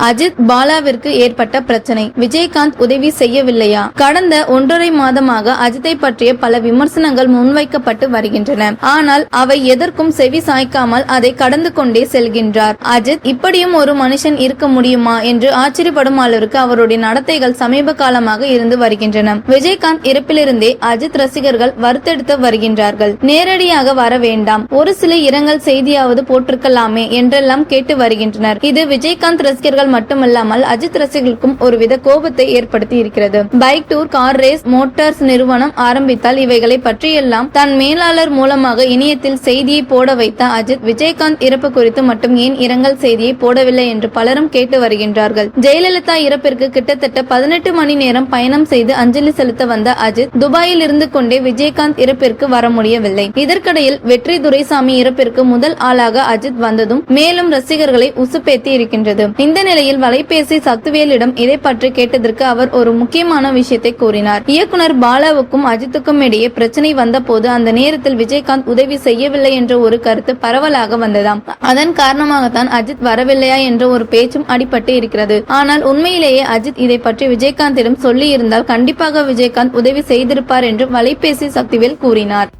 அஜித் பாலாவிற்கு ஏற்பட்ட பிரச்சனை, விஜயகாந்த் உதவி செய்யவில்லையா? கடந்த 1.5 மாதமாக அஜித்தை பற்றிய பல விமர்சனங்கள் முன்வைக்கப்பட்டு வருகின்றன. ஆனால் அவை எதற்கும் செவி சாய்க்காமல் அதை கடந்து கொண்டே செல்கின்றார் அஜித். இப்படியும் ஒரு மனுஷன் இருக்க முடியுமா என்று ஆச்சரியப்படும் அளவிற்கு அவருடைய நடத்தைகள் சமீப காலமாக இருந்து வருகின்றன. விஜயகாந்த் இறப்பிலிருந்தே அஜித் ரசிகர்கள் வறுத்தெடுத்து வருகின்றார்கள். நேரடியாக வர வேண்டாம், ஒரு சில இரங்கல் செய்தியாவது போட்டிருக்கலாமே என்றெல்லாம் கேட்டு வருகின்றனர். இது விஜயகாந்த் ரசிகர்கள் மட்டுமல்லாமல் அஜித் ரசிகர்களுக்கும் ஒருவித கோபத்தை ஏற்படுத்தி இருக்கிறது. Bike tour, car race, Motors நிறுவனம் ஆரம்பித்தால் இவைகளை பற்றியெல்லாம் தன் மேலாளர் மூலமாக இணையத்தில் செய்தியை போட வைத்த அஜித் விஜயகாந்த் இறப்பு குறித்து மட்டும் ஏன் இரங்கல் செய்தியை போடவில்லை என்று பலரும் கேட்டு வருகின்றார்கள். ஜெயலலிதா இறப்பிற்கு கிட்டத்தட்ட 18 மணி நேரம் பயணம் செய்து அஞ்சலி செலுத்த வந்த அஜித் துபாயில் இருந்து கொண்டே விஜயகாந்த் இறப்பிற்கு வர முடியவில்லை. இதற்கிடையில் வெற்றி துரைசாமி இறப்பிற்கு முதல் ஆளாக அஜித் வந்ததும் மேலும் ரசிகர்களை உசுப்பேத்தி இருக்கின்றது. இந்த நிலையில் வலைபேசி சக்திவேலிடம் இதை பற்றி கேட்டதற்கு அவர் ஒரு முக்கியமான விஷயத்தை கூறினார். இயக்குனர் பாலாவுக்கும் அஜித்துக்கும் இடையே பிரச்சனை வந்த போது அந்த நேரத்தில் விஜயகாந்த் உதவி செய்யவில்லை என்ற ஒரு கருத்து பரவலாக வந்ததாம். அதன் காரணமாகத்தான் அஜித் வரவில்லையா என்ற ஒரு பேச்சும் அடிபட்டு இருக்கிறது. ஆனால் உண்மையிலேயே அஜித் இதை பற்றி விஜயகாந்திடம் சொல்லி இருந்தால் கண்டிப்பாக விஜயகாந்த் உதவி செய்திருப்பார் என்று வலைபேசி சக்திவேல் கூறினார்.